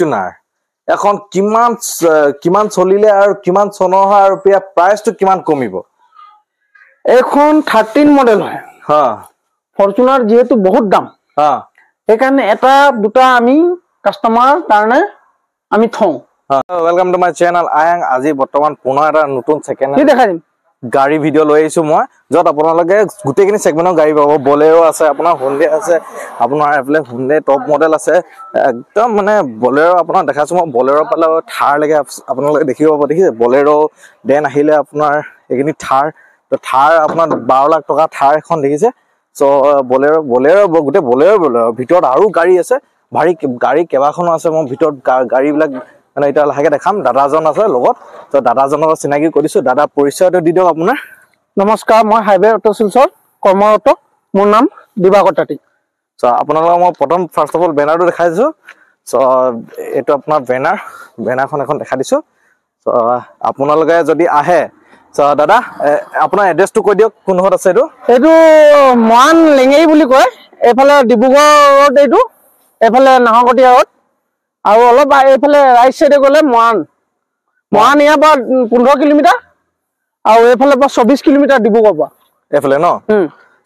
Fortuner এখন কিমান চলিলে আৰু কিমান চনৰ হয় আৰু প্ৰাইসটো কিমান কমিব এখন 13 মডেল হয় হা ফরচুনার যেহেতু বহুত দাম হা এখানে এটা দুটা আমি কাস্টমার কারণে আমি থওঁ ওয়েলকাম টু মাই চ্যানেল আয়াং আজি বৰ্তমান পুনৰ এটা নতুন সেকেন্ড কি দেখাই দিম গাড়ী ভিডিও লৈ আহিছো মই যত আপোনালোকে গুটেখিনি সেগমেন্টৰ গাড়ী পাব বলেৰো আছে আপোনাৰ Hyundai আছে আপোনাৰ এফলে Hyundai টপ মডেল আছে একদম মানে বলেৰো আপোনাৰ দেখাছো মই বলেৰো পালে থাৰ লাগে আপোনালোকে দেখিব পাব দেখিছে বলেৰো দেন আহিলে আপোনাৰ এখিনি থাৰ তো থাৰ আপোনাৰ 12 লাখ টকা থাৰ এখন দেখিছে সো বলেৰো গুটে বলেৰো ভিতৰত আৰু গাড়ী আছে ভাৰী গাড়ী কেবাখনো আছে মই ভিতৰত গাড়ীবিলাক মানে এটা লাহেকে দেখাম দাদাজন আছে লগত তো দাদাজনৰ চিনাকি কৰিছো দাদা পৰিচয়টো দি দিও আপোনাৰ নমস্কাৰ মই হাইৱে অটো সেলছৰ কৰ্মৰত মোৰ নাম দিবাকৰ তাঁতী সো আপোনালোকক মই প্ৰথম ফাৰ্স্ট অফ অল বেনাৰটো দেখাই দিছো সো এটো আপোনাৰ বেনাৰখন এখন দেখাই দিছো সো আপোনালোকে যদি আহে সো দাদা আপোনাৰ এড্ৰেছটো কৈ দিয়ক কোনহত আছে এটো মান লেঙেই বুলি কয় এফালে ডিব্ৰুগড় ৰোড এটো এফালে নাহৰকটীয়া ৰোড আৰু অলপ এইফালে ৰাইট সাইডে গলে মান ইয়াৰ পৰা 15 কিলোমিটাৰ আৰু এইফালে পৰা 24 কিলোমিটাৰ ডিব্ৰুগড় পৰা এফালে ন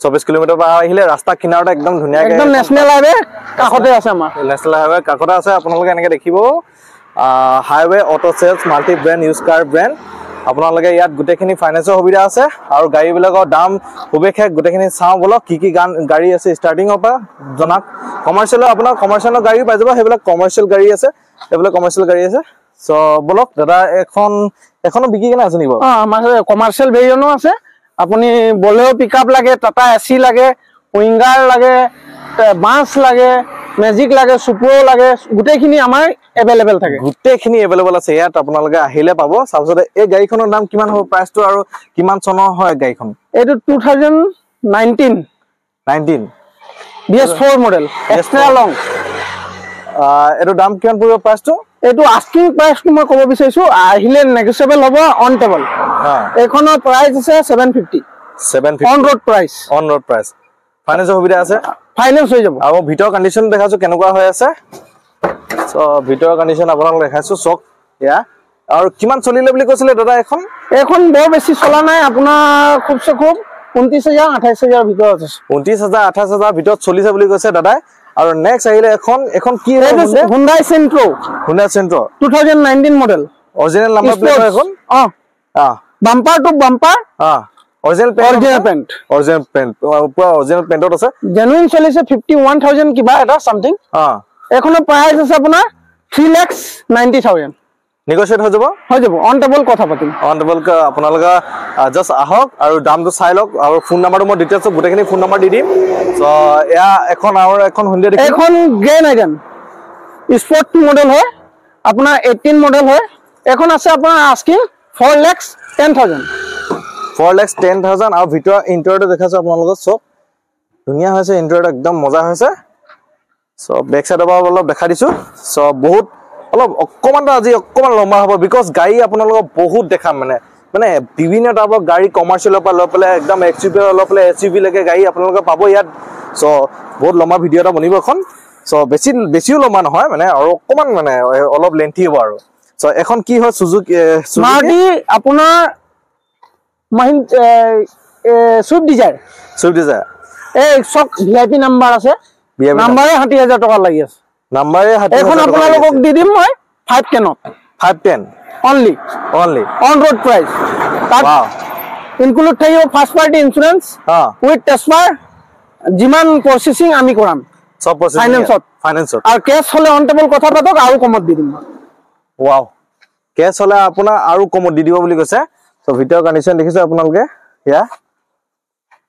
24 কিলোমিটাৰ পৰা আহিলে ৰাস্তা কিনাৰতে একদম ধুনিয়াকে একদম নেশনেল হাইৱে কাষতে আছে আমাৰ নেশনেল হাইৱে কাষতে আছে আপোনালোকে এনেকে দেখিব highway auto cells multi brand use কাৰ ব্ৰ্যান্ড আপোনালোকে ইয়াত গুটেখিনি ফাইনান্সৰ সুবিধা আছে আৰু গাড়ীবিলাকৰ দাম খুবেই গুটেখিনি চাও বলক কি গাড়ী আছে ষ্টাৰ্টিংৰ পৰা জনাক কমাৰ্শিয়েলৰ আপোনাৰ কমাৰ্শিয়েলৰ গাড়ী পাই যাব হেবিলাক কমাৰ্শিয়েল গাড়ী আছে হেবিলাক কমাৰ্শিয়েল গাড়ী আছে সো বলক দাদা এখনো বিকি কেনে আছে নিব আমাৰ কমাৰ্শিয়েল ভেৰিয়েন্টও আছে আপুনি বলেৰো পিকআপ লাগে টাটা এসি লাগে উইঙ্গাৰ লাগে বাস লাগে মেজিক লাগে সুপ্ৰো লাগে গুটেখিনি আমাৰ এভেইলেবল থাকে গুটেখিনি এভেইলেবল আছে ইয়াত আপোনালোকে আহিলে পাব সাবজতে এই গাড়ীখনৰ দাম কিমান হ'ব প্ৰাইসটো আৰু কিমান চনৰ হয় গাড়ীখন এটো 2019 BS4 মডেল এক্সট্ৰা লং এটো দাম কিমান পৰিব প্ৰাইসটো এটো আস্কিং প্ৰাইসটো মই ক'ব বিচাৰিছো আহিলে নেগোশিয়েবল হ'ব অন টেবল এখনৰ প্ৰাইস আছে 750 অন ৰোড প্ৰাইস ফাইনান্সৰ সুবিধা আছে ফাইনান্স হৈ যাব আৰু ভিতৰ কন্ডিশন দেখাছো কেনেকুৱা হৈ আছে সো ভিতৰ কন্ডিশন আপোনাক দেখাইছো চক ইয়া আৰু কিমান চলিলে বুলি কৈছিলে দাদা এখন বৰ বেছি চলা নাই আপোনাৰ খুবছে খুব 29000 28000 ভিতৰত আছে 29000 28000 ভিতৰত চলিছে বুলি কৈছে দাদা আৰু নেক্সট আহিলে এখন কি Hyundai Sentro 2019 model original number plate এখন bumper to bumper original paint পুৰা অৰিজিনাল পেন্টত আছে জেনুইন চলিছে 51000 কিবা এটা সামথিং এখনৰ প্ৰাইস আছে আপোনাৰ 3,90,000 নেগোশিয়েট হৈ যাব অন টেবল কথা পাতিম অন টেবল আপোনালোকে জাস্ট আহক আৰু দামটো চাই লওক আৰু ফোন নাম্বাৰটো মই ডিটেইলছ গুটেখিনি ফোন নাম্বাৰ দি দিম সো এয়া এখন Hyundai দেখি এখন গ্ৰেন আইডেন স্পৰ্ট মডেল হয় আপোনাৰ 18 মডেল হয় এখন আছে আপোনাৰ আস্কিং 4,10,000 আৰু ভিতৰ ইন্টেৰিয়ৰটো দেখাছো আপোনালোকক সব ধুনিয়া হৈছে ইন্টেৰিয়ৰটো একদম মজা হৈছে সো বেক সাইডৰ পৰা অলপ দেখা দিছো সো বহুত অলপ অকমান লম্বা হ'ব বিকজ গাড়ী আপোনালোকক বহুত দেখাম মানে বিভিন্ন টাইপৰ গাড়ী কমাৰ্শিয়েলৰ পৰা লৈ পেলাই একদম এক্সইউভি লৈ পেলাই এসইউভি লৈকে গাড়ী আপোনালোকে পাব ইয়াত সো বহুত লম্বা ভিডিও এটা বনিব এখন সো বেছিও লম্বা নহয় মানে আৰু অকমান মানে অলপ লেন্থি হ'ব আৰু সো এখন কি হয় সুজুকি স্মাৰ্টি আপোনাৰ সুইফট ডিজায়াৰ এই সক ভিআইপি নাম্বাৰ আছে নাম্বাৰে 60000 টকা লাগি আছে নাম্বাৰে 60000 এখন আপোনালোকক দি দিম মই 510 অনলি অন ৰোড প্ৰাইস তাত ইনক্লুড থাকিব ফাৰ্স্ট পাৰ্টি ইন্সুৰেন্স উইথ টেসপাৰ যিমান প্ৰসেসিং আমি কৰাম সব ফাইনান্সত আৰু কেছ হলে অন টেবল কথা পাতক আৰু কমত দি দিম ওয়াও কেছ হলে আপোনাৰ আৰু কমত দি দিব বুলি কৈছে সো ভিডিও কন্ডিশন দেখিছে আপোনালোকে ইয়া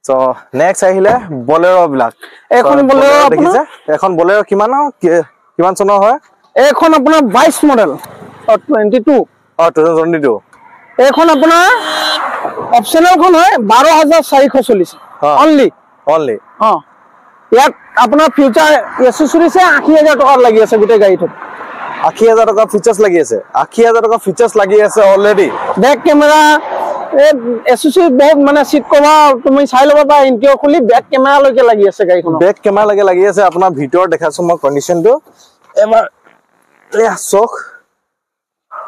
সো নেক্সট আহিলে বলেৰো বিলাক এখন বলেৰো দেখিছে এখন বলেৰো কিমান চনৰ হয় এখন আপোনাৰ 22 মডেল 2022 এখন আপোনাৰ অপচনেল খন হয় 12400 চলিছে অনলি ইয়াত আপোনাৰ ফিউচাৰ এসেসৰিছে 80000 টকা লাগি আছে গুটে গাড়ীটো 80000 টকা ফিচাৰ্স লাগি আছে 80000 টকা ফিচাৰ্স লাগি আছে অলৰেডি ব্যাক ক্যামেৰা এসেসৰি বহুত মানে সিট কভাৰ তুমি চাই লবা বা ইন্টেৰিয়ৰ খুলি ব্যাক ক্যামেৰা লৈকে লাগি আছে গাড়ীখন ব্যাক ক্যামেৰা লাগি আছে আপোনাৰ ভিতৰ দেখাছো মই কন্ডিশনটো এবাৰ এয়া চক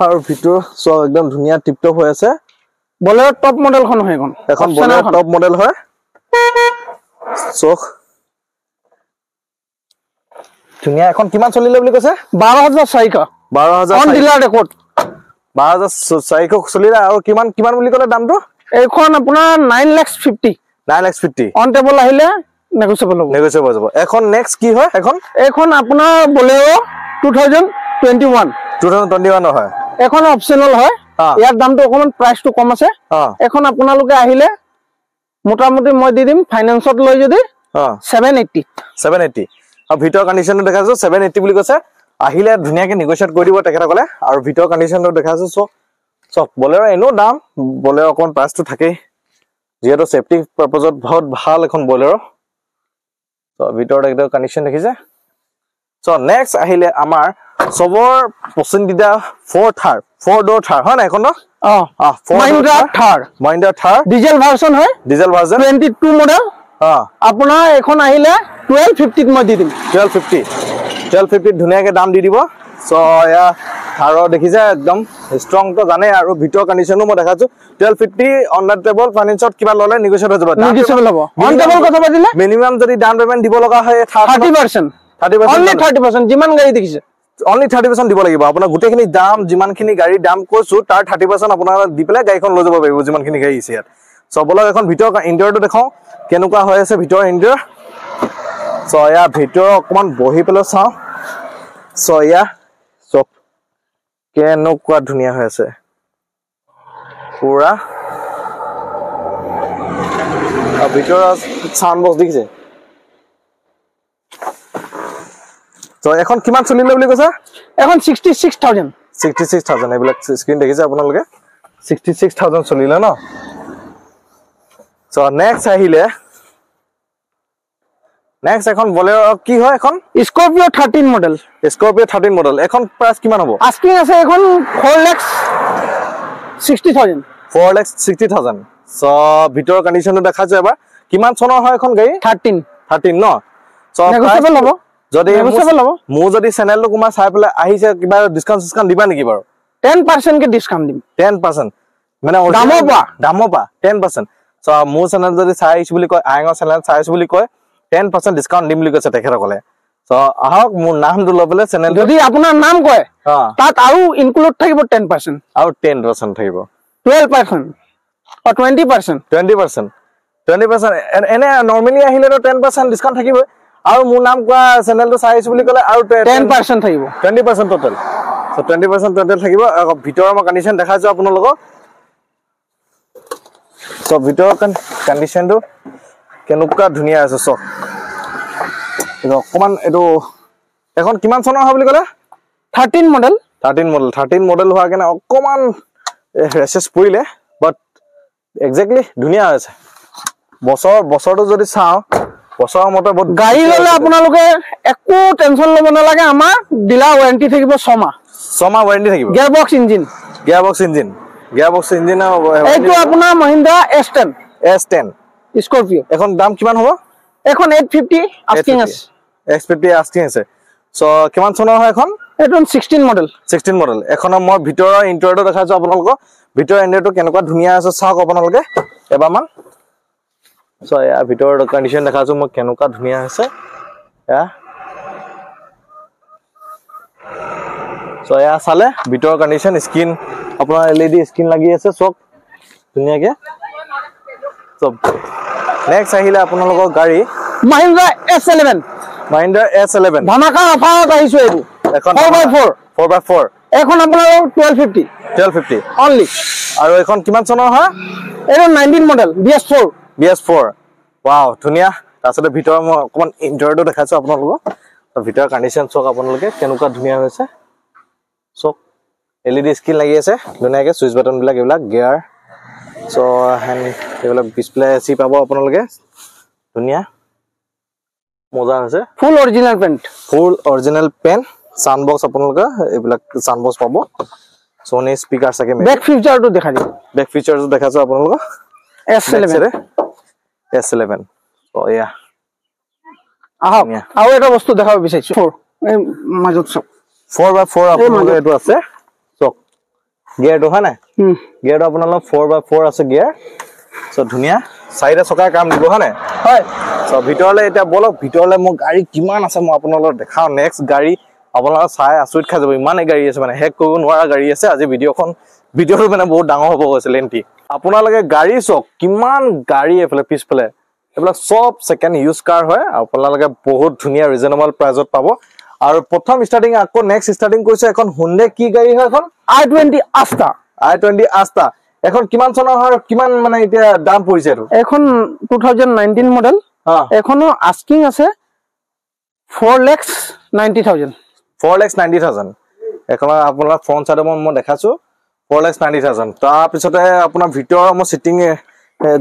আৰু ভিতৰ চক একদম ধুনীয়া টিপটপ হৈ আছে বলেৰ টপ মডেলখন হয় এখন বলেৰ টপ মডেল হয় চক ধুনীয়া এখন কিমান চলিলে বুলি কৈছে 12400 অন ডিলাৰ ৰেকৰ্ড 12400 চলিলে আৰু কিমান কিমান বুলি ক'লে দামটো এইখন আপোনাৰ 9,50,000 অন টেবল আহিলে নেগোচিয়েবল হ'ব এখন নেক্সট কি হয় এখন আপোনাৰ বলেৰো 2021 হয় এখন অপচনেল হয় ইয়াৰ দামটো অকমান প্ৰাইসটো কম আছে এখন আপোনালোকে আহিলে মোটামুটি মই দি দিম ফাইনান্সত লৈ যদি 780 আৰু ভিতৰ কন্ডিশনটো দেখাছো 780 বুলি কৈছে আহিলে ধুনিয়াকে নেগোচিয়েট কৰি দিব তেখেতসকলে আৰু ভিতৰ কন্ডিশনটো দেখাছো চক বলেৰো এনো দাম বলেৰো অকমান প্ৰাইসটো থাকে যেহেতু সেফটি পাৰপাজত বহুত ভাল এখন বলেৰো তো ভিতৰ একদম কন্ডিশন দেখিছে সো নেক্সট আহিলে আমাৰ সবৰ পছন্দিদা 4 ডোৰ থাৰ হয় না এখন Mahindra Thar ডিজেল ভাৰ্সন হয় 22 মডেল আপোনাৰ এখন আহিলে 1250 মই দি দিম 1250 ধুনিয়াকে দাম দি দিব সো ইয়া থাৰৰ দেখিছে একদম ষ্ট্ৰং তো জানে আৰু ভিতৰ কন্ডিশনো মই দেখাছো 1250 অন দা টেবল ফাইনান্সত কিবা ললে নেগোচিয়েট হৈ যাব অন টেবল কথা পাতিলে মিনিমাম যদি ডাউন পেমেন্ট দিব লগা হয় 30% only 30% যিমান গাড়ী দেখিছে only 30% দিব লাগিব আপোনাৰ গুটেখিনি দাম যিমানখিনি গাড়ীৰ দাম কৈছো তাৰ 30% আপোনাৰ দি পেলাই গাড়ীখন লৈ যাব পাৰিব যিমানখিনি গাড়ী আছে ইয়াত সো বলক এখন ভিতৰ ইন্টেৰিয়ৰটো দেখাও কেনেকুৱা হৈ আছে ভিতৰ ইন্টেৰিয়ৰ সো ইয়া ভিতৰ অকমান বহি পেলাই চাও সো ইয়া সব কেনেকুৱা ধুনীয়া হৈ আছে পুৰা আৰু ভিতৰ সাউন্ড বক্স দেখিছে তো এখন কিমান চলিলে বুলি কৈছা এখন 66000 এইবিলাক স্ক্রিন দেখিছে আপোনালোকে 66000 চলিলে ন সো নেক্সট আহিলে নেক্সট এখন বলেৰো কি হয় এখন স্কৰপিও 13 মডেল এখন প্ৰাইস কিমান হ'ব আস্কিং আছে এখন 4,60,000 সো ভিতৰ কন্ডিশনটো দেখাছো এবাৰ কিমান চনৰ হয় এখন গাড়ী 13 ন সো নেগোচিয়েবল হ'ব যদি মু যদি চেনেলটো কুমা চাই পেলাই আহিছে কিবা ডিসকাউন্ট দিবা নেকি বাৰু 10% কে ডিসকাউন্ট দিম 10% মানে দামপা 10% সো মু চেনেল যদি চাইছ বুলি কয় আইঙৰ চেনেল চাইছ বুলি কয় 10% ডিসকাউন্ট দিম বুলি কৈছে তেখেতসকলে সো আহক মোৰ নামটো লবলে চেনেল যদি আপোনাৰ নাম কয় তাত আৰু ইনক্লুড থাকিব 10% আৰু 10% থাকিব 12% or 20% এনে নৰমালি আহিলে তো 10% ডিসকাউন্ট থাকিব আৰু মোৰ নাম কোৱা চেনেলটো চাইছ বুলি কলে আৰু 10% থাকিব 20% টোটাল সো 20% টোটাল থাকিব ভিতৰৰ মই কন্ডিশন দেখাইছো আপোনালোকক সো ভিতৰৰ কন্ডিশনটো কেনেকুৱা ধুনীয়া আছে সো এটো অকমান এটো এখন কিমান চনৰ হয় বুলি কলে 13 মডেল হোৱা কেনে অকমান ৰেসেস পৰিলে বাট এক্স্যাক্টলি ধুনীয়া আছে বছৰটো যদি চাও বছৰৰ মতে বহুত গাড়ী ললে আপোনালোকে একো টেনশন লব নালাগে আমাৰ ডিলাৰ ওয়াৰেন্টি থাকিব 6 মাহ ওয়াৰেন্টি থাকিব গিয়াৰবক্স ইঞ্জিন এইটো আপোনাৰ মহিন্দ্ৰা S10 স্কৰপিও এখন দাম কিমান হ'ব এখন 850 আস্কিং আছে সো কিমান চনৰ হয় এখন এইটো 16 মডেল এখন মই ভিতৰৰ ইন্টেৰিয়ৰটো দেখাইছো আপোনালোকক ভিতৰৰ ইন্টেৰিয়ৰটো কেনেকুৱা ধুনীয়া আছে চাওক আপোনালোকে এবাৰমান সো ইয়া ভিতৰৰ কন্ডিশন দেখাইছো মই কেনেকুৱা ধুনীয়া আছে ইয়া সো ইয়া চালে ভিতৰৰ কন্ডিশন স্ক্ৰিন আপোনাৰ LED স্ক্ৰিন লাগি আছে চক ধুনীয়াকে সো নেক্সট আহিলে আপোনালোকৰ গাড়ী মহিন্দ্ৰা S11 ধামাকা অফাৰত আহিছো এইটো এখন 4x4 এখন আপোনাৰ 1250 অনলি আৰু এখন কিমান চনৰ হয় এইটো 19 মডেল BS4 ওয়াও ধুনীয়া তাছতে ভিতৰ মই অকমান ইন্টেৰিয়ৰটো দেখাইছো আপোনালোকক তো ভিতৰ কন্ডিশন চক আপোনালোকে কেনেকুৱা ধুনীয়া হৈছে চক LED স্ক্ৰিন লাগি আছে ধুনীয়াকে সুইচ বাটন বিলাক এইবিলাক গিয়াৰ সো হ্যান্ড এইবিলাক ডিসপ্লে সি পাব আপোনালোকে ধুনীয়া মজা আছে ফুল অৰিজিনাল পেন সাউন্ড বক্স আপোনালোকে এইবিলাক সাউন্ড বক্স পাব সোনি স্পিকাৰ থাকে বেক ফিচাৰটো দেখাছো আপোনালোকক S11 সো ইয়া আহক আৰু এটা বস্তু দেখাব বিচাৰিছো এই মাজত সব 4x4 আপোনালোকৰ এইটো আছে চক গিয়াৰটো হয় না গিয়াৰটো আপোনালোকৰ 4x4 আছে গিয়াৰ সো ধুনিয়া চাইডে চকাৰ কাম দিব হয় না হয় সো ভিতৰলে এটা বলক ভিতৰলে মোৰ গাড়ী কিমান আছে মই আপোনালোকক দেখাও নেক্সট গাড়ী আপোনালোকে চাই আচৰিত খাই যাব ইমানে গাড়ী আছে মানে হেক কৰিব নোৱাৰা গাড়ী আছে আজি ভিডিঅ'টো মানে বহুত ডাঙৰ হ'ব গৈছে লেন্থি আপোনালোকে গাড়ী চক কিমান গাড়ী এফালে পিছফালে এবিলাক সব সেকেন্ড ইউজ কাৰ হয় আপোনালোকে বহুত ধুনিয়া ৰিজনেবল প্ৰাইজত পাব আৰু প্ৰথম ষ্টাৰ্টিং আকৌ নেক্সট ষ্টাৰ্টিং কৰিছে এখন Hyundai কি গাড়ী হয় এখন i20 Asta Asta এখন কিমান চনৰ হয় কিমান মানে এতিয়া দাম পৰিছে এটো এখন 2019 মডেল এখনো আস্কিং আছে 4,90,000 4,90,000 এখন আপোনাৰ ফ্ৰন্ট সাইডে মই দেখাছো 4,90,000 তাৰ পিছতে আপোনাৰ ভিতৰৰ মই সিটিং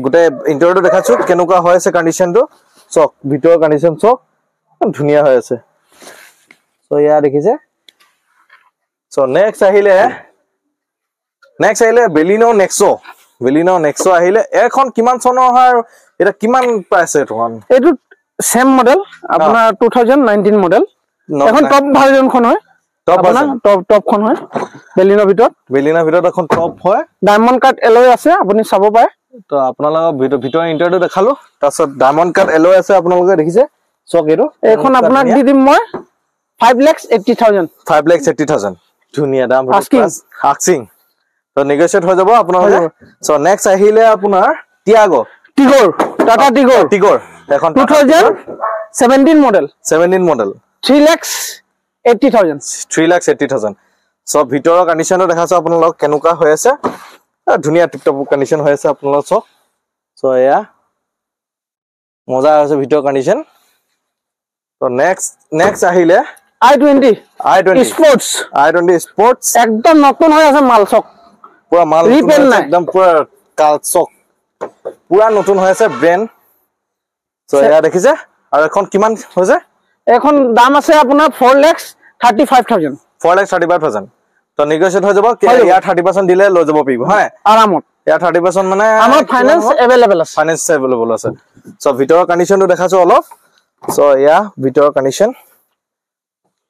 গুটে ইন্টেৰিয়ৰটো দেখাছো কেনেকুৱা হৈ আছে কন্ডিশনটো চক ভিতৰৰ কন্ডিশন চক ধুনিয়া হৈ আছে সো ইয়া দেখিছে সো নেক্সট আহিলে Baleno Nexo আহিলে এখন কিমান চনৰ হয় এটা কিমান প্ৰাইস এটো এটো সেম মডেল আপোনাৰ 2019 মডেল এখন টপ ভাৰ্জন খন হয় টপ খন হয় Baleno ভিতৰত এখন টপ হয় ডায়মন্ড কাট এলয় আছে আপুনি চাব পাৰে তো আপোনালোকৰ ভিতৰৰ ইন্টেৰিয়ৰটো দেখালো তাৰছত ডায়মন্ড কাট এলয় আছে আপোনালোকে দেখিছে চক এটো এখন আপোনাক দি দিম মই 5,80,000 ধুনিয়া দাম আস্কিং তো নেগোশিয়েট হৈ যাব আপোনালোকে সো নেক্সট আহিলে আপোনাৰ টাটা টিগৰ এখন 2017 মডেল 3,80,000 সো ভিতৰৰ কন্ডিশনটো দেখাছো আপোনালোক কেনেকুৱা হৈ আছে ধুনিয়া টিপটপ কন্ডিশন হৈ আছে আপোনালোক সো এয়া মজা আছে ভিতৰৰ কন্ডিশন তো নেক্সট আহিলে i20 স্পোর্টস একদম নতুন হৈ আছে মাল চক পুরা মাল একদম পুরা কালচক পুরা নতুন হৈ আছে ব্র্যান্ড সো এয়া দেখিছে আৰু এখন কিমান হৈছে এখন দাম আছে আপোনাৰ 4,35,000 তো নেগোশিয়েট হৈ যাব ইয়া 30% দিলে লৈ যাব পাৰিব হয় আৰামত ইয়া 30% মানে আমাৰ ফাইনান্স এভেইলেবল আছে সো ভিতৰৰ কন্ডিশনটো দেখাছো অলপ সো ইয়া ভিতৰৰ কন্ডিশন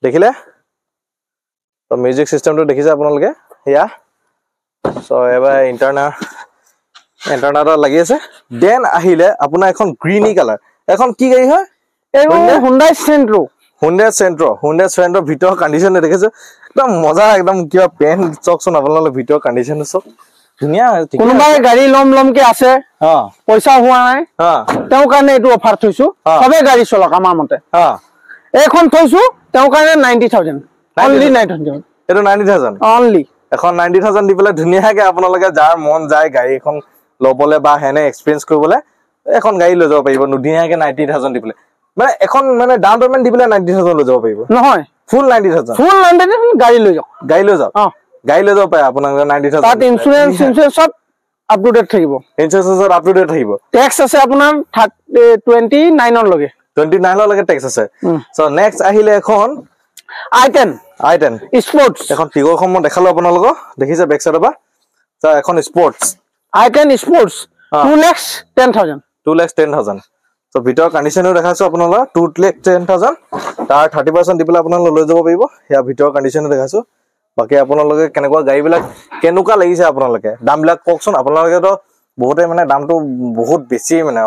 দেখিলে তো মিউজিক সিস্টেমটো দেখিছে আপোনালোকে ইয়া সো এবাৰ ইন্টাৰনেট লাগি আছে দেন আহিলে আপোনাৰ এখন গ্ৰীনি কালাৰ এখন কি গাড়ী হয় এই Hyundai Sentro ভিতৰৰ কন্ডিশন দেখিছে একদম মজা একদম কিবা পেন চকছন আপোনালোকে ভিতৰৰ কন্ডিশন সব ধুনিয়া কোনোবাই গাড়ী লমকে আছে পইচা হোৱা নাই তেও কাৰণে এটো অফাৰ থৈছো সবে গাড়ী চলক আমাৰ মতে এখন থৈছো তেও কাৰণে 90,000 only 90,000 এটো 90,000 only এখন 90,000 দি পেলাই ধুনিয়াকে আপোনালোকে যাৰ মন যায় গাড়ী এখন লবলে বা হেনে এক্সপেৰিয়েন্স কৰিবলে এখন গাড়ী লৈ যাব পাৰিব ধুনিয়াকে 90,000 দি পেলাই মানে এখন মানে ডাউন পেমেন্ট দি পেলাই 90,000 লৈ যাব পাৰিব নহয় ফুল 90,000 গাড়ী লৈ যাওক গাড়ী লৈ যাব পাৰে আপোনাক 90,000 তাত ইন্সুৰেন্স সব আপ টু ডেট থাকিব টেক্স আছে আপোনাৰ 29 লগে 29 লগে টেক্স আছে সো নেক্সট আহিলে এখন i10 স্পোর্টস এখন টিগৰ খন মই দেখালো আপোনালোকক দেখিছে বেক সাইডৰ পৰা সো এখন স্পোৰ্টস i10 স্পোৰ্টস 2,10,000 সো ভিতৰৰ কন্ডিশনটো দেখাছো আপোনালোকক 2,10,000 তাৰ 30% দি পেলাই আপোনালোকে লৈ যাব পাৰিব ইয়া ভিতৰৰ কন্ডিশনটো দেখাছো বাকি আপোনালোকে কেনেকুৱা গাড়ীবিলাক কেনেকুৱা লাগিছে আপোনালোকে দামবিলাক কওকচোন আপোনালোকে তো বহুতে মানে দামটো বহুত বেছি মানে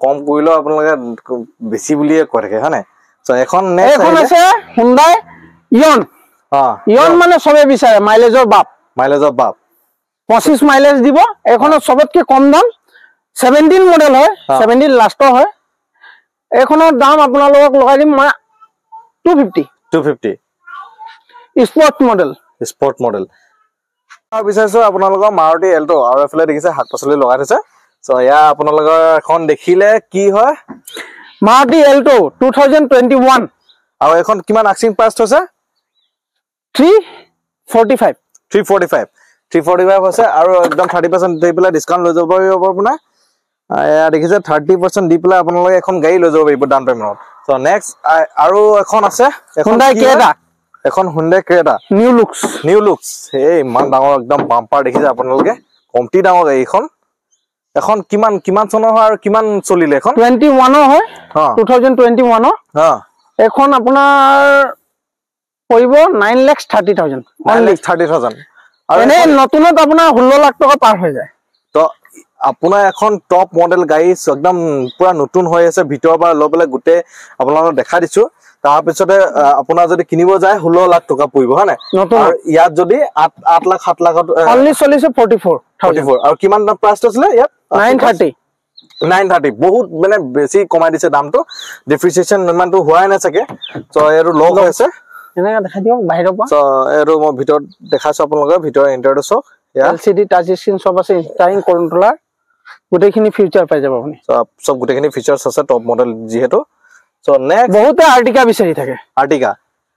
কম কৰিলো আপোনালোকে বেছি বুলিয়ে কৈ থাকে হয় না সো এখন আছে Hyundai ইয়ন মানে সবে বিচাৰে মাইলেজৰ বাপ 25 মাইলেজ দিব এখনৰ সবতকে কম দাম 17 মডেল হয় 17 লাষ্টৰ হয় এখনৰ দাম আপোনালোকক লগাই দিম মই 250 স্পোৰ্ট মডেল আৰু বিচাৰছো আপোনালোকৰ Maruti Alto আৰু এফালে দেখিছে হাত পাছলি লগাই থৈছে সো ইয়া আপোনালোকৰ এখন দেখিলে কি হয় Maruti Alto 2021 আৰু এখন কিমান আস্কিং প্ৰাইস হৈছে 345 আছে আৰু একদম 30% দি পেলাই ডিসকাউন্ট লৈ যাব পাৰিব আপোনা এয়া দেখিছে 30% দি পেলাই আপোনালোকে এখন গাড়ী লৈ যাব পাৰিব ডাউন পেমেন্টত সো নেক্সট আৰু এখন আছে এখন Hyundai Creta নিউ লুকস এই মান ডাঙৰ একদম বাম্পাৰ দেখিছে আপোনালোকে কমটি ডাঙৰ গাড়ী এখন কিমান চনৰ হয় আৰু কিমান চলিলে এখন 21 হয় 2021 এখন আপোনাৰ পৰিব 9,30,000 9,30,000 আৰু এনে নতুনত আপোনাৰ 16 লাখ টকা পাৰ হৈ যায় তো আপোনাৰ এখন টপ মডেল গাড়ী একদম পুৰা নতুন হৈ আছে ভিতৰৰ পৰা লৈ পেলাই গোটেই আপোনালোকক দেখা দিছো তাৰ পিছতে আপোনাৰ যদি কিনিব যায় 16 লাখ টকা পৰিব হয় নাই আৰু ইয়াত যদি 8 লাখ 7 লাখত অনলি চলিছে 44,000 আৰু কিমান প্ৰাইস আছিলে ইয়াত 930 বহুত মানে বেছি কমাই দিছে দামটো ডিপ্ৰিচিয়েচন ইমানটো হোৱাই নাই চাগে সো এৰো লগ হৈছে এনেকা দেখা দিয়ক বাহিৰৰ পৰা সো এৰো মই ভিতৰত দেখাছো আপোনালোকক ভিতৰৰ ইন্টাৰটো সব LCD টাচ স্ক্ৰীন সব আছে স্টাৰিং কন্ট্ৰোলাৰ গোটেইখিনি ফিচাৰ পাই যাব আপুনি সব গোটেইখিনি ফিচাৰ্স আছে টপ মডেল যিহেতু সো নেক্সট বহুতে আৰ্টিকা বিচাৰি থাকে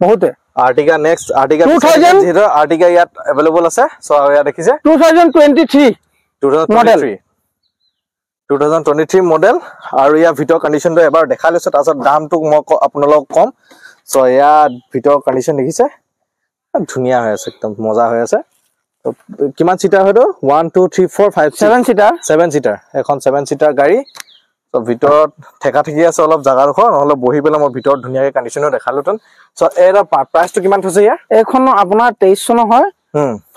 বহুতে আৰ্টিকা নেক্সট আৰ্টিকা যিহেতু আৰ্টিকা ইয়াত अवेलेबल আছে সো ইয়াত দেখিছে 2023 মডেল আৰু ইয়াৰ ভিতৰ কন্ডিশনটো এবাৰ দেখা লৈছো তাৰছত দামটো মই আপোনালোকক কম সো ইয়াত ভিতৰ কন্ডিশন দেখিছে ধুনিয়া হৈ আছে একদম মজা হৈ আছে কিমান সিটাৰ হয়তো 1 2 3 4 5 7 সিটাৰ এখন 7 সিটাৰ গাড়ী সো ভিতৰত ঠেকা ঠেকি আছে অলপ জাগা ৰখ নহলে বহি পেলে মই ভিতৰত ধুনিয়াকে কন্ডিশনো দেখালোতন সো এৰা প্ৰাইসটো কিমান থৈছে ইয়াৰ এখন আপোনাৰ 23 চন হয়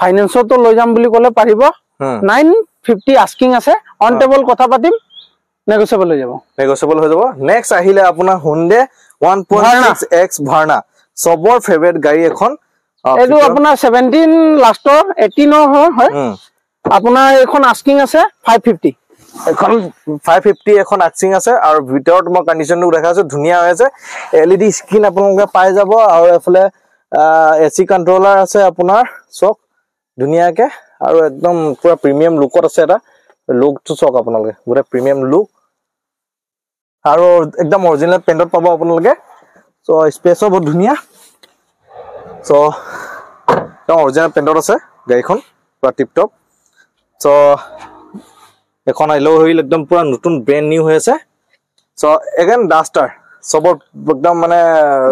ফাইনান্সটো লৈ যাম বুলি ক'লে পাৰিব 950 আস্কিং আছে অন টেবল কথা পাতিম নেগোশিয়েবল হৈ যাব নেক্সট আহিলে আপোনাৰ Hyundai 1.6X ভাৰ্না সবৰ ফেভাৰিট গাড়ী এখন এটো আপোনাৰ 17 লাষ্টৰ 18 হয় আপোনাৰ এখন আস্কিং আছে 550 এখন 550 এখন আস্কিং আছে আৰু ভিতৰত মই কন্ডিশনটো দেখাছো ধুনিয়া হৈ আছে LED স্ক্ৰিন আপোনালোকে পাই যাব আৰু এফালে AC কন্ট্ৰোলাৰ আছে আপোনাৰ চক ধুনিয়াকে আৰু একদম পুৰা প্ৰিমিয়াম লুকত আছে এটা লুকটো চক আপোনালোকে গুৰে প্ৰিমিয়াম লুক আৰু একদম অৰিজিনাল পেইন্টত পাব আপোনালোকে সো স্পেসও বহুত ধুনিয়া সো একদম অৰিজিনাল পেইন্টত আছে গাড়ীখন পুৰা টিপ টপ সো এখন আইলো হইল একদম পুরা নতুন ব্র্যান্ড নিউ হয়েছে সো এগেন ডাস্টার সবর একদম মানে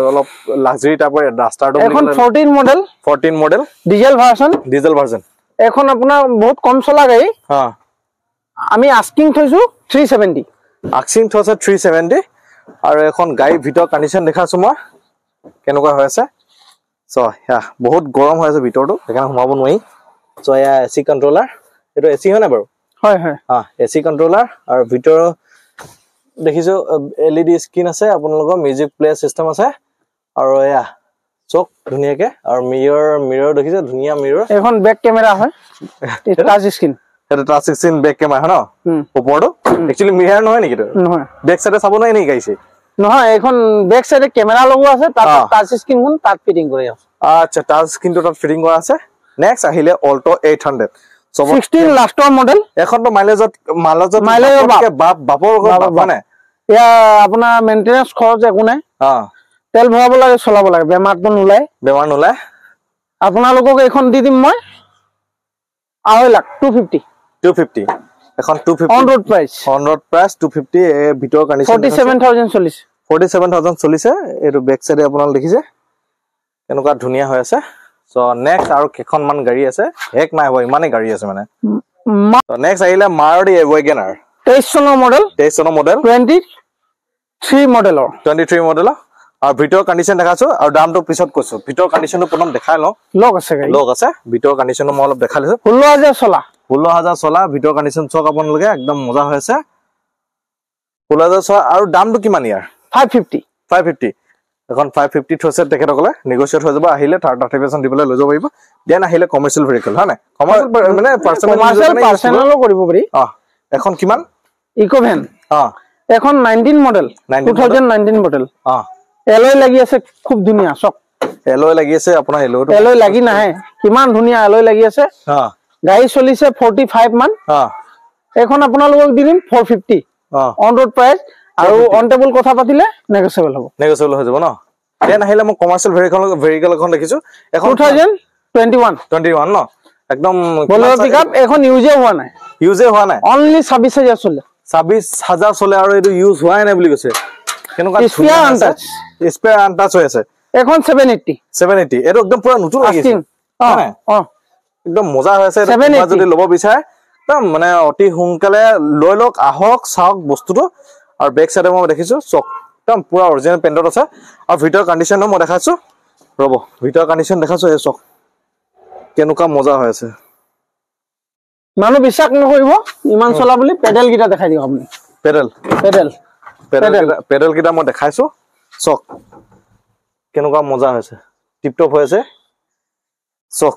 অলপ লাক্সারি টাইপৰ ডাস্টাৰটো এখন 14 মডেল ডিজেল ভাৰ্সন এখন আপোনাৰ বহুত কম চলা গাড়ী আমি আস্কিং থৈছো 370 আৰু এখন গাড়ী ভিতৰ কন্ডিশন দেখাছো মই কেনেকুৱা হৈ আছে সো বহুত গৰম হৈ আছে ভিতৰটো এখানে ঘুমাব নোৱাৰি সো এয়া AC কন্ট্ৰোলাৰ এটো AC হয় না বাৰু হয় AC কন্ট্ৰোলাৰ আৰু ভিতৰ দেখিছো LED স্ক্ৰিন আছে আপোনালোকৰ মিউজিক প্লে সিস্টেম আছে আৰু এয়া চক ধুনিয়াকে আৰু মিৰৰ দেখিছে ধুনিয়া মিৰৰ এখন ব্যাক ক্যামেৰা হয় টাচ স্ক্ৰিন এটা টাচ স্ক্ৰিন ব্যাক ক্যামেৰা হয় ন ওপৰটো একচুয়ালি মিৰৰ নহয় নেকি নহয় ব্যাক সাইডে চাব নাই নেকি গাইছে নহয় এখন ব্যাক সাইডে ক্যামেৰা লগোৱা আছে তাত টাচ স্ক্ৰিনখন তাত ফিটিং কৰি আছে আচ্ছা টাচ স্ক্ৰিনটো তাত ফিটিং কৰা আছে নেক্সট আহিলে অল্টো 800 16 লাষ্টৰ মডেল এখন তো মাইলেজত বাপৰ মানে ইয়া আপোনাৰ মেইনটেনেন্স খৰচ একো নাই তেল ভৰাব লাগে চলাব লাগে বেমাৰটো নোলায় আপোনালোকক এখন দি দিম মই 2.5 লাখ 250 এখন 250 অন ৰোড প্ৰাইস 250 এ ভিতৰ কন্ডিশন 47,000 চলিছে এটো ব্যাক সাইডে আপোনালোক দেখিছে কেনেকুৱা ধুনিয়া হৈ আছে সো নেক্সট আৰু কেখন মান গাড়ী আছে এক নাই হয় মানে গাড়ী আছে মানে সো নেক্সট আহিলে Maruti Wagoner 23 চনৰ মডেল 23 মডেলৰ আৰু ভিতৰ কন্ডিশন দেখাছো আৰু দামটো পিছত কৈছো ভিতৰ কন্ডিশনটো প্ৰথম দেখাই লও লগ আছে ভিতৰ কন্ডিশনটো মই অলপ দেখাই লৈছো 16,000 চলা ভিতৰ কন্ডিশন চক আপোনালোকে একদম মজা হৈ আছে 16,000 চলা আৰু দামটো কিমান ইয়াৰ 550 এখন 550 থৈছে তেখেতসকলে নেগোশিয়েট হৈ যাব আহিলে 30% দিবলৈ লৈ যাব পাৰিব দেন আহিলে কমাৰ্শিয়েল ভেহিকল হয় না কমাৰ্শিয়েল মানে পাৰ্সোনালও কৰিব পাৰি এখন কিমান ইকোভেন এখন 19 মডেল 2019 মডেল এলয় লাগি আছে খুব ধুনিয়া চক এলয় লাগি আছে আপোনাৰ এলয় লাগি নাহে কিমান ধুনিয়া এলয় লাগি আছে গাড়ী চলিছে 45 মান এখন আপোনালোকক দিম 450 অন ৰোড প্ৰাইস আৰু অন টেবল কথা পাতিলে নেগোশিয়েবল হৈ যাব ন দেন আহিলে মই কমাৰ্শিয়েল ভেহিকল এখন দেখিছো এখন 2021 ন একদম বলেৰো পিকআপ এখন ইউজে হোৱা নাই অনলি 26,000 চলে আৰু এটো ইউজ হোৱাই নাই বুলি কৈছে কেনেকুৱা স্পেয়াৰ আনটাচ হৈ আছে এখন 780 এটো একদম পুৰা নতুন লাগিছে একদম মজা হৈ আছে যদি লব বিচাৰে একদম মানে অতি সোনকালে লৈ লওক আহক চাওক বস্তুটো আৰু ব্যাক সাইডে মই দেখিছো চক একদম পুৰা অৰিজিনাল পেইন্টত আছে আৰু ভিতৰ কন্ডিশনটো মই দেখাছো ৰব ভিতৰৰ কন্ডিশন দেখাছো এই চক কেনেকুৱা মজা হৈ আছে মানুহ বিশ্বাস নকৰিব ইমান চলা বুলি পেডেল গিটা দেখাই দিও আপুনি পেডেল কিটা মই দেখাইছো চক কেনেকুৱা মজা হৈছে টিপ টপ হৈ আছে চক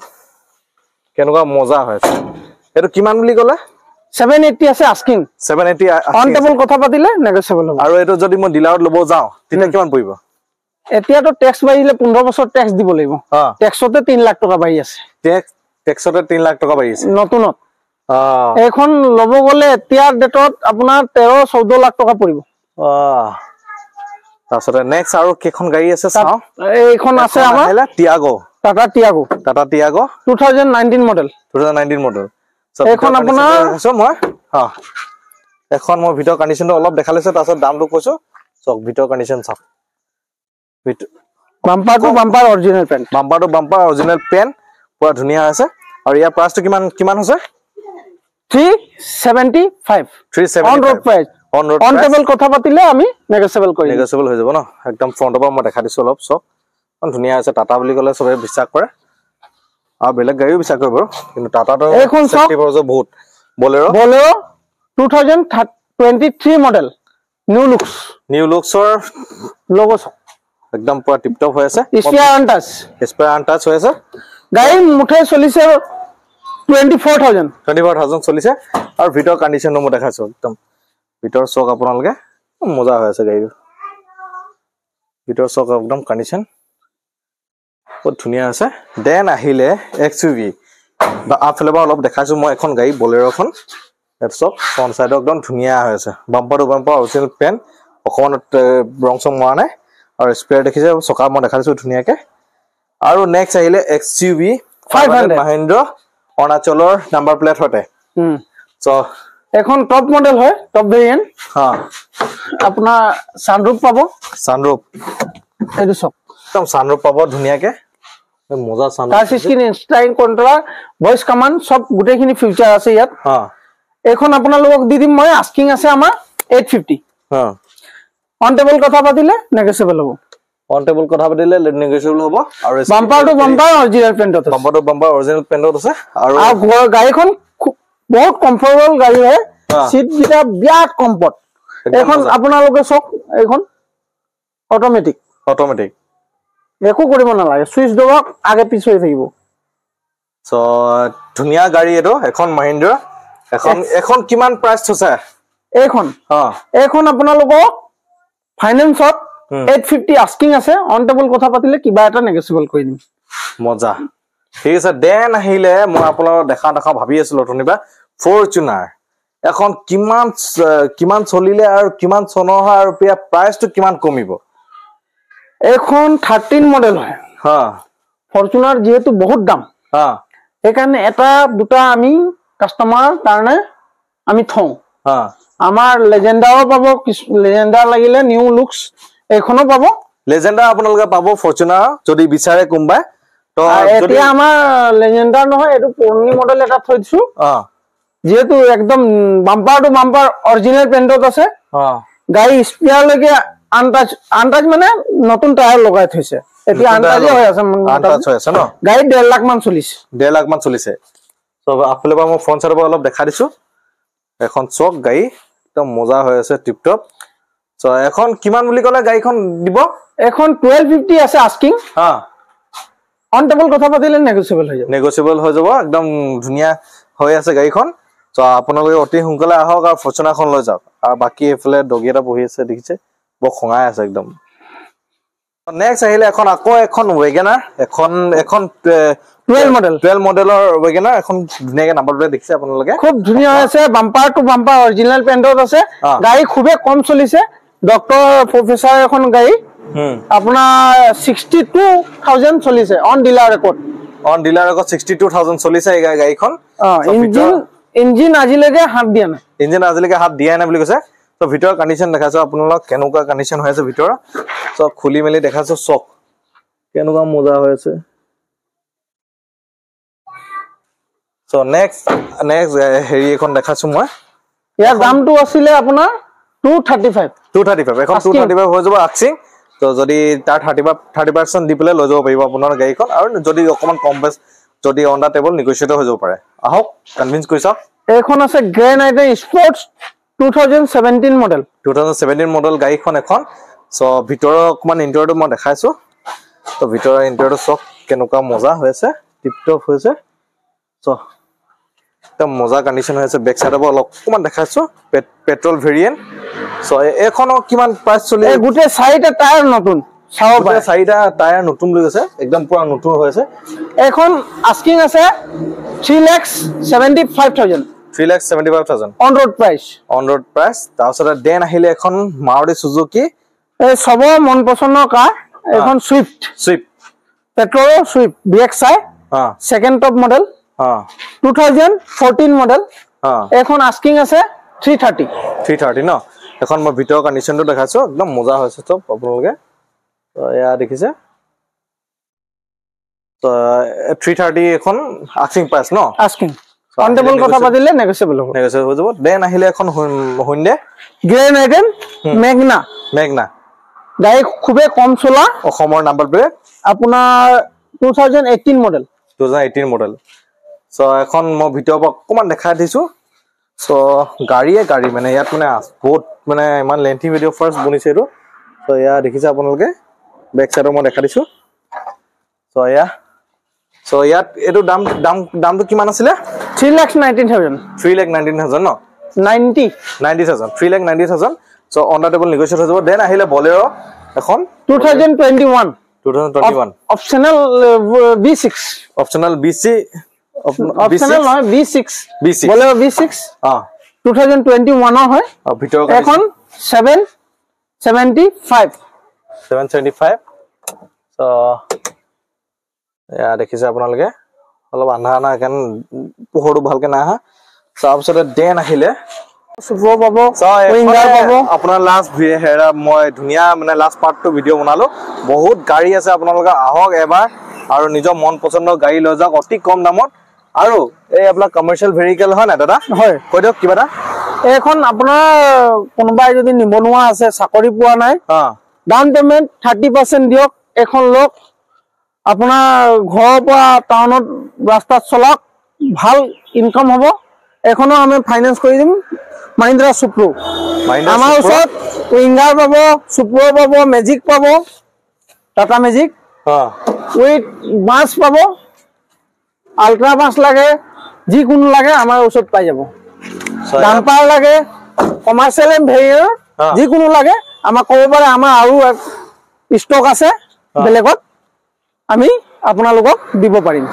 কেনেকুৱা মজা হৈ আছে এটো কিমান বুলি ক'লে 780 আছে আস্কিং 780 অন টেবল কথা পাতিলে নেগোশিয়েবল হ'ব আৰু এটো যদি মই ডিলাৰত লব যাও তেতিয়া কিমান পৰিব এতিয়াটো ট্যাক্স বাঢ়িলে 15 বছৰ ট্যাক্স দিব লাগিব ট্যাক্সতে 3 লাখ টকা বাঢ়ি আছে ট্যাক্সতে 3 লাখ টকা বাঢ়ি আছে নতুনত এখন লব গলে এতিয়া ডেটত আপোনাৰ 13-14 লাখ টকা পৰিব তাছতে নেক্সট আৰু কেখন গাড়ী আছে চাও এইখন আছে আমাৰ টাটা টিয়াগো 2019 মডেল এখন আপোনাৰ মই এখন মই ভিডিও কন্ডিশনটো অলপ দেখালৈছে তাছত দামটো কৈছো চক ভিডিও কন্ডিশন চাওক bumper to bumper original paint পুৰা ধুনিয়া আছে আৰু ইয়াৰ প্ৰাইসটো কিমান হৈছে 375 on road price on table কথা পাতিলে আমি নেগোশিয়েবল হৈ যাব ন একদম ফ্ৰন্টৰ পৰা মই দেখা দিছো অলপ চক ধুনিয়া আছে টাটা বুলি ক'লে সবে বিশ্বাস কৰে আৰু বেলেগ গাড়ীও বিশ্বাস কৰে বাৰু কিন্তু টাটাটো এইখন সেফটি ফৰজ বহুত বলেৰো 2023 মডেল নিউ লুকছৰ লোগো একদম পুৰা টিপ টপ হৈ আছে স্পেয়াৰ আনটাচ হৈ আছে গাড়ী মুঠে চলিছে 24000 চলিছে আৰু ভিতৰ কন্ডিশনটো মই দেখাইছো একদম ভিতৰ চক আপোনালোকে মজা হৈ আছে গাড়ীৰ ভিতৰ চক একদম কন্ডিশন বহুত ধুনিয়া আছে দেন আহিলে এক্সইউভি বা আফলে বা অলপ দেখাইছো মই এখন গাড়ী বলেৰোখন এটো চক ফ্ৰন্ট সাইড একদম ধুনিয়া হৈ আছে bumper to bumper original paint অকমান ৰং চং মৰা নাই আৰু স্পেয়াৰ দেখিছে চকা মই দেখাইছো ধুনিয়াকে আৰু নেক্সট আহিলে এক্সইউভি 500 মহিন্দ্ৰা অৰুণাচলৰ নাম্বাৰ প্লেট হতে সো এখন টপ মডেল হয় টপ ভেৰিয়েন্ট আপোনাৰ সানৰুফ পাব এইটো চক একদম সানৰুফ পাব ধুনিয়াকে মজা sunroof touch screen in style controller voice command সব গুটেখিনি ফিউচাৰ আছে ইয়াত এখন আপোনালোকক দি দিম মই আস্কিং আছে আমাৰ 850 অন টেবল কথা পাতিলে নেগোশিয়েবল হ'ব আৰু বাম্পাৰ টু বাম্পাৰ অৰিজিনাল পেন্টত আছে আৰু গাড়ীখন বহুত কমফৰ্টেবল গাড়ী হয় সিট গিটা বিৰাট কমফৰ্ট এখন আপোনালোকে চক এইখন অটোমেটিক একো কৰিব নালাগে সুইচ দবাওক আগে পিছ হৈ থাকিব সো ধুনিয়া গাড়ী এটো এখন মহিন্দ্ৰা এখন কিমান প্ৰাইস হৈছে এইখন আপোনালোকক ফাইনান্সত 850 আস্কিং আছে অন টেবল কথা পাতিলে কিবা এটা নেগোশিয়েবল কৰি দিম মজা ঠিক আছে দেন আহিলে মই আপোনালোকক দেখা ভাবি আছিলো ধনিবা ফৰচুনাৰ এখন কিমান চলিলে আৰু কিমান চনৰ হয় আৰু প্ৰাইসটো কিমান কমিব এখন 13 মডেল হয় ফৰচুনাৰ যেহেতু বহুত দাম সেইকাৰণে এটা দুটা আমি কাস্টমাৰ কাৰণে আমি থওঁ আমাৰ লেজেন্ডাৰো পাব লেজেন্ডাৰ লাগিলে নিউ লুকস এইখনো পাব লেজেন্ডাৰ আপোনালোকে পাব ফৰচুনাৰ যদি বিচাৰে কোনবা তো এতিয়া আমাৰ লেজেন্ডাৰ নহয় এটো পুৰণি মডেল এটা থৈ দিছো যেহেতু একদম বাম্পাৰ টু বাম্পাৰ অৰিজিনাল পেন্টত আছে গাড়ী স্পিয়াৰ লৈকে আনটাচ মানে নতুন টায়াৰ লগাই থৈছে এতিয়া আনটাচে হৈ আছে ন গাড়ী 1.5 লাখ মান চলিছে সো আপলে বা মই ফোন চাৰ অলপ দেখা দিছো এখন চক গাড়ী একদম মজা হৈ আছে টিপ টপ সো এখন কিমান বুলি ক'লে গাড়ীখন দিব এখন 1250 আছে আস্কিং অন টেবল কথা পাতিলে নেগোশিয়েবল হৈ যাব একদম ধুনিয়া হৈ আছে গাড়ীখন সো আপোনালোকে অতি সোনকালে আহক আৰু ফৰচুনাৰখন লৈ যাওক আৰু বাকি এফালে ডগি এটা বহি আছে দেখিছে বৰ খঙাই আছে একদম নেক্সট আহিলে এখন ৱেগনাৰ এখন 12 মডেলৰ ৱেগনাৰ এখন ধুনিয়াকে নাম্বাৰ প্লেট দেখিছে আপোনালোকে খুব ধুনিয়া আছে বাম্পাৰ টু বাম্পাৰ অৰিজিনাল পেন্টত আছে গাড়ী খুবে কম চলিছে ডক্টৰ প্ৰফেসৰ এখন গাড়ী আপোনাৰ 62000 চলিছে অন ডিলাৰ ৰেকৰ্ড 62000 চলিছে এই গাড়ীখন ইঞ্জিন আজিলৈকে হাত দিয়া নাই বুলি কৈছে তো ভিতৰৰ কন্ডিশন দেখাছো আপোনালোক কেনেকুৱা কন্ডিশন হৈ আছে ভিতৰৰ সব খুলি মেলি দেখাছো চক কেনেকুৱা মজা হৈ আছে সো নেক্সট হেৰি এখন দেখাছো মই ইয়াৰ দামটো আছিল আপোনাৰ 235 এখন 235 হৈ যাব আক্সিং তো তো যদি তাৰ 30% দি পেলাই লৈ যাব পাৰিব আপোনাৰ গাড়ীখন আৰু যদি অকমান কম বেছ যদি অন দা টেবল নেগোচিয়েট হৈ যাব পাৰে আহক কনভিন্স কৰি চাওক এইখন আছে গ্ৰেণ্ড আইটেন স্পৰ্টছ 2017 মডেল 2017 মডেল গাড়ীখন এখন সো ভিতৰৰ অকমান ইন্টেৰিয়ৰটো মই দেখাইছো তো ভিতৰৰ ইন্টেৰিয়ৰটো চক কেনেকুৱা মজা হৈছে টিপটপ হৈছে সো একদম মজা কন্ডিশন হৈছে বেক সাইডৰ অলপ অকমান দেখাইছো পেট্ৰল ভেৰিয়েন্ট সো এখনো কিমান প্ৰাইস চলি এই গুটে চাৰিটা টায়াৰ নতুন চাও পায় চাৰিটা টায়াৰ নতুন লৈ আছে একদম পুৰা নতুন হৈছে এখন আস্কিং আছে 3,75,000 3,75,000 অন ৰোড প্ৰাইস তাৰপিছত দেন আহিলে এখন মাৰুতি সুজুকি এই সব মন পছন্দৰ কাৰ এখন Swift petrol Swift BXI second top model 2014 model এখন আস্কিং আছে 330 ন এখন মই ভিতৰৰ কন্ডিশনটো দেখাইছো একদম মজা হৈছে তো আপোনালোকে তো এয়া দেখিছে তো 330 এখন আস্কিং প্ৰাইস ন আস্কিং অন টেবল কথা পাতিলে নেগোচিয়েবল হ'ব হৈ যাব দেন আহিলে এখন হুন্ডে গ্ৰেণ্ড আইটেন মেগনা গাড়ী খুবে কম চলা অসমৰ নাম্বাৰ প্লেট আপোনাৰ 2018 মডেল সো এখন মই ভিতৰৰ পৰা অকমান দেখাই দিছো সো গাড়ী মানে ইয়াত মানে বহুত মানে ইমান লেন্থি ভিডিও ফাৰ্স্ট বনিছে এটো সো ইয়া দেখিছে আপোনালোকে বেক সাইডৰ মই দেখা দিছো সো ইয়াত এটো দামটো কিমান আছিল 3,19,000 ন 90,000 3,90,000 সো অন দা টেবল নেগোচিয়েট হৈ যাব দেন আহিলে বলেৰো এখন 2021 optional B6 optional BC optional নহয় B6 বলেৰো B6 2021 ৰ হয় ভিতৰ এখন 775 সো ইয়া দেখিছে আপোনালোকে অলপ আন্ধাৰ কাৰণ পোহৰটো ভালকে না আহা তাৰপিছত দেন আহিলে সুপ্ৰ পাব উইঙ্গাৰ পাব আপোনাৰ লাষ্ট হেৰা মই ধুনিয়া মানে লাষ্ট পাৰ্টটো ভিডিও বনালো বহুত গাড়ী আছে আপোনালোকে আহক এবাৰ আৰু নিজৰ মন পছন্দৰ গাড়ী লৈ যাওক অতি কম দামত আৰু এই আপোনাৰ কমাৰ্শিয়াল ভেহিকল হয় না দাদা হয় কৈ দিয়ক কিবা এটা এখন আপোনাৰ কোনোবাই যদি নিবনুৱা আছে চাকৰি পোৱা নাই ডাউন পেমেন্ট 30% দিয়ক এখন লোক আপোনাৰ ঘৰৰ পৰা টাউনত ৰাস্তাত চলক ভাল ইনকাম হ'ব এখনো আমি ফাইনান্স কৰি দিম মহিন্দ্ৰা সুপ্ৰো আমাৰ ওচৰত উইঙ্গাৰ পাব সুপ্ৰো পাব মেজিক পাব টাটা মেজিক উইথ বাস পাব আল্ট্ৰা বাস লাগে যিকোনো লাগে আমাৰ ওচৰত পাই যাব ডাম্পাৰ লাগে কমাৰ্চিয়েল ভেহিকল যিকোনো লাগে আমাক ক'ব পাৰে আমাৰ আৰু ষ্টক আছে বেলেগত আমি আপোনালোকক দিব পাৰিম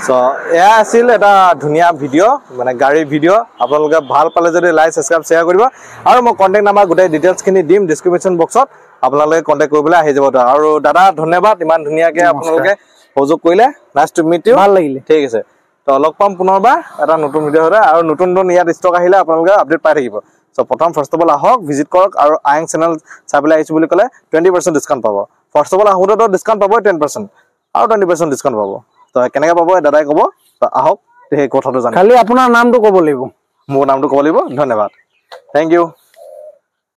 সো এয়া আছিল এটা ধুনিয়া ভিডিও মানে গাড়ী ভিডিও আপোনালোকে ভাল পালে যদি লাইক সাবস্ক্ৰাইব শেয়াৰ কৰিব আৰু মই কন্টাক্ট নাম্বাৰ গোটেই ডিটেইলছ খিনি দিম ডেসক্ৰিপচন বক্সত আপোনালোকে কন্টাক্ট কৰিবলৈ আহি যাব আৰু দাদা ধন্যবাদ ইমান ধুনিয়াকে আপোনালোকে সহযোগ কৰিলে নাইস টু মিট ইউ ভাল লাগিলে ঠিক আছে তো লগ পাম পুনৰবাৰ এটা নতুন ভিডিও হৰে আৰু নতুন ইয়াত ষ্টক আহিলে আপোনালোকে আপডেট পাই থাকিব সো প্ৰথম ফাৰ্স্ট অফ অল আহক ভিজিট কৰক আৰু আইং চেনেল চাবলৈ আহিছো বুলি ক'লে 20% ডিসকাউন্ট পাব ফাৰ্স্ট অফ অল আহুতো ডিসকাউন্ট পাব 10% আৰু 20% ডিসকাউন্ট পাব তো কেনেকৈ পাব দাদাই ক'ব তো আহক এই কথাটো জানি খালি আপোনাৰ নামটো ক'ব লাগিব মোৰ নামটো ক'ব লাগিব ধন্যবাদ থ্যাংক ইউ